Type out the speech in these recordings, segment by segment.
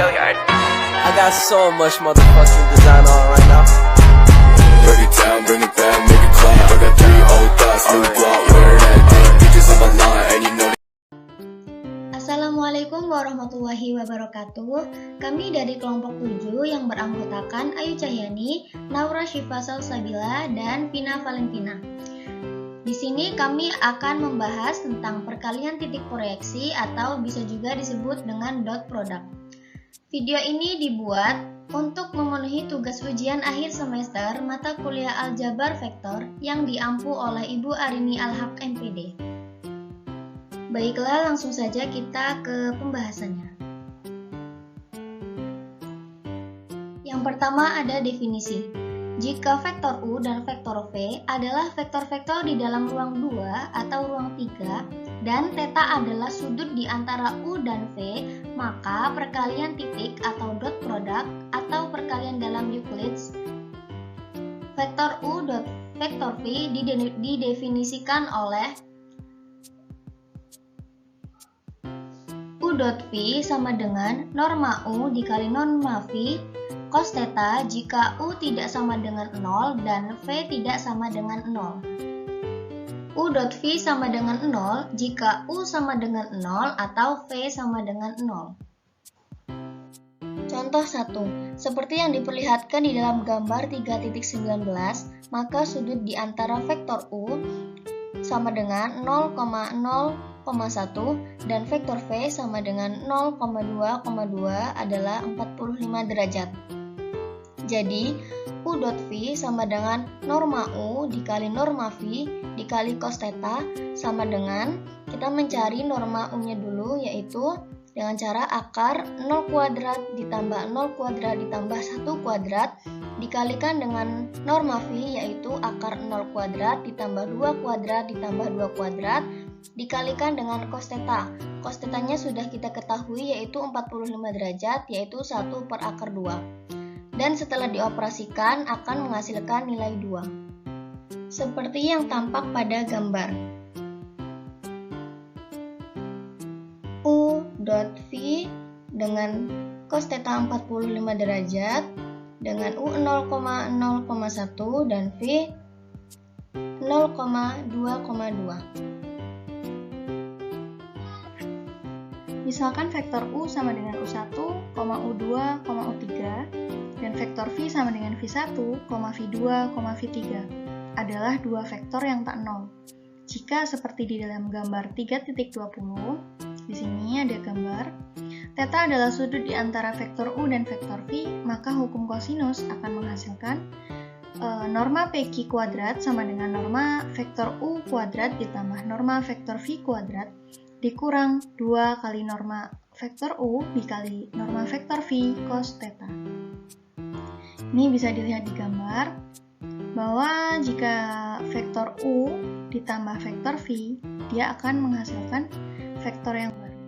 I got so much motherfucking design on right now. Break it down, bring it back, make it clap. I got 3 old thoughts, new block, wear that thing. Bitches on my line, and you know. Assalamualaikum warahmatullahi wabarakatuh. Kami dari kelompok 7 yang beranggotakan Ayu Cahyani, Naura Syifa Salsabila, dan Vina Valentina. Di sini kami akan membahas tentang perkalian titik proyeksi atau bisa juga disebut dengan dot product. Video ini dibuat untuk memenuhi tugas ujian akhir semester mata kuliah Aljabar Vektor yang diampu oleh Ibu Arini Alhaq MPD. Baiklah, langsung saja kita ke pembahasannya. Yang pertama ada definisi. Jika vektor U dan vektor V adalah vektor-vektor di dalam ruang 2 atau ruang 3 dan θ adalah sudut di antara U dan V, maka perkalian titik atau dot product atau perkalian dalam Euclid vektor U dot vektor V didefinisikan oleh U dot V sama dengan norma U dikali norma V cos θ jika U tidak sama dengan 0 dan V tidak sama dengan 0. U dot V sama dengan 0 jika U sama dengan 0 atau V sama dengan 0. Contoh 1. Seperti yang diperlihatkan di dalam gambar 3.19, maka sudut di antara vektor U sama dengan 0,1 dan vektor V sama dengan 0,2,2 adalah 45 derajat. Jadi, U dot V sama dengan norma U dikali norma V dikali cos θ sama dengan, kita mencari norma U-nya dulu, yaitu dengan cara akar 0 kuadrat ditambah 0 kuadrat ditambah 1 kuadrat dikalikan dengan norma V, yaitu akar 0 kuadrat ditambah 2 kuadrat ditambah 2 kuadrat dikalikan dengan cos θ. Cos θ-nya sudah kita ketahui, yaitu 45 derajat, yaitu 1 per akar 2. Dan setelah dioperasikan akan menghasilkan nilai 2. Seperti yang tampak pada gambar. U dot V dengan cos θ 45 derajat dengan U 0,0,1 dan V 0,2,2. Misalkan vektor U sama dengan U1, U2, U3, dan vektor V sama dengan V1, V2, V3 adalah dua vektor yang tak nol. Jika seperti di dalam gambar 3.20, di sini ada gambar, θ adalah sudut di antara vektor U dan vektor V, maka hukum kosinus akan menghasilkan norma PQ kuadrat sama dengan norma vektor U kuadrat ditambah norma vektor V kuadrat dikurang 2 kali norma vektor U dikali norma vektor V cos θ. Ini bisa dilihat di gambar bahwa jika vektor U ditambah vektor V, dia akan menghasilkan vektor yang baru.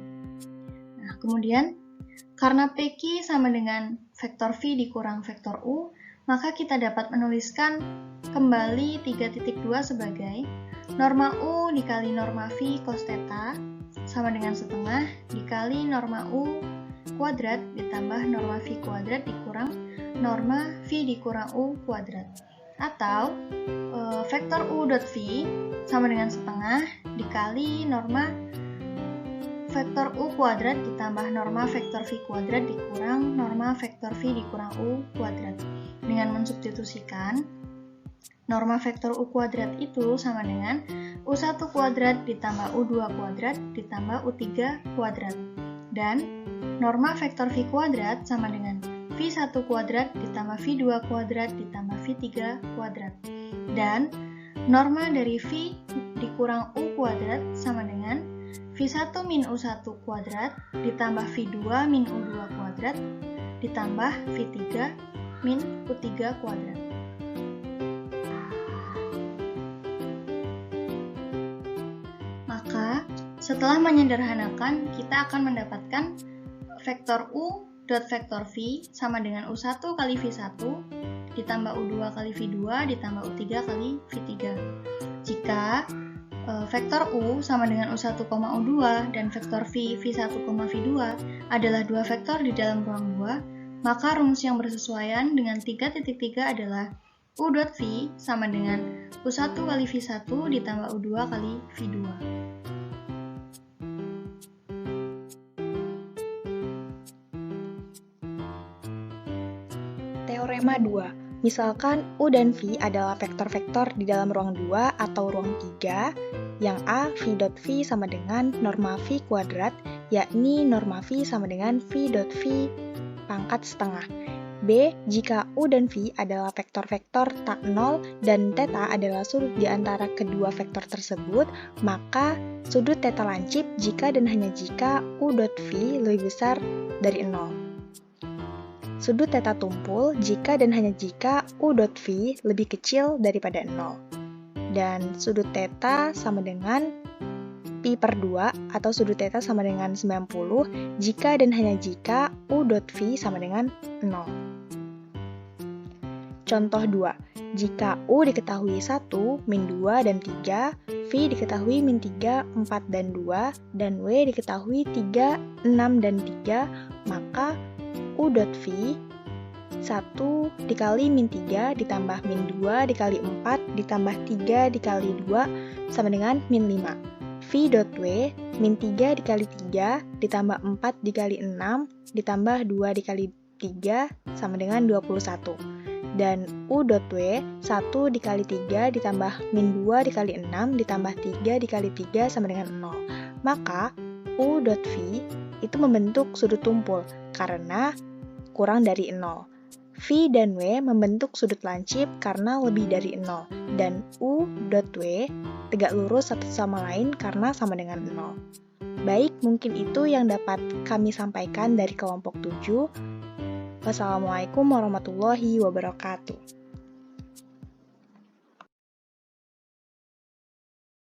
Nah, kemudian karena PQ sama dengan vektor V dikurang vektor U, maka kita dapat menuliskan kembali 3.2 sebagai norma U dikali norma V cos θ sama dengan setengah dikali norma U kuadrat ditambah norma V kuadrat dikurang norma V dikurang U kuadrat. Atau vektor U dot V sama dengan setengah dikali norma vektor U kuadrat ditambah norma vektor V kuadrat dikurang norma vektor V dikurang U kuadrat. Dengan mensubstitusikan, norma vektor U kuadrat itu sama dengan U1 kuadrat ditambah U2 kuadrat ditambah U3 kuadrat. Dan norma vektor V kuadrat sama dengan V1 kuadrat ditambah V2 kuadrat ditambah V3 kuadrat. Dan norma dari V dikurang U kuadrat sama dengan V1 min U1 kuadrat ditambah V2 min U2 kuadrat ditambah V3 min U3 kuadrat. Maka, setelah menyederhanakan, kita akan mendapatkan vektor U dot vektor V sama dengan U1 kali V1 ditambah U2 kali V2 ditambah U3 kali V3. Jika Vektor U sama dengan U1, U2 dan vektor V, V1, V2 adalah dua vektor di dalam ruang 2, maka rumus yang bersesuaian dengan 3.3 adalah U dot V sama dengan U1 kali V1 ditambah U2 kali V2. Teorema 2. Misalkan U dan V adalah vektor-vektor di dalam ruang 2 atau ruang 3, yang A, V dot V sama dengan norma V kuadrat, yakni norma V sama dengan V dot V pangkat setengah. B, jika U dan V adalah vektor-vektor tak 0 dan θ adalah sudut di antara kedua vektor tersebut, maka sudut θ lancip jika dan hanya jika U dot V lebih besar dari 0. Sudut θ tumpul jika dan hanya jika U dot V lebih kecil daripada 0. Dan sudut θ sama dengan pi per 2 atau sudut θ sama dengan 90 jika dan hanya jika U dot V sama dengan 0. Contoh 2. Jika U diketahui 1, min 2, dan 3, V diketahui min 3, 4, dan 2, dan W diketahui 3, 6, dan 3, maka U dot V 1 dikali min 3 ditambah min 2 dikali 4 ditambah 3 dikali 2 sama dengan min 5. V dot W min 3 dikali 3 ditambah 4 dikali 6 ditambah 2 dikali 3 sama dengan 21. Dan U dot W 1 dikali 3 ditambah min 2 dikali 6 ditambah 3 dikali 3 sama dengan 0. Maka U dot V itu membentuk sudut tumpul karena kurang dari 0. V dan W membentuk sudut lancip karena lebih dari 0. Dan U dot W tegak lurus satu sama lain karena sama dengan 0. Baik, mungkin itu yang dapat kami sampaikan dari kelompok 7. Wassalamualaikum warahmatullahi wabarakatuh.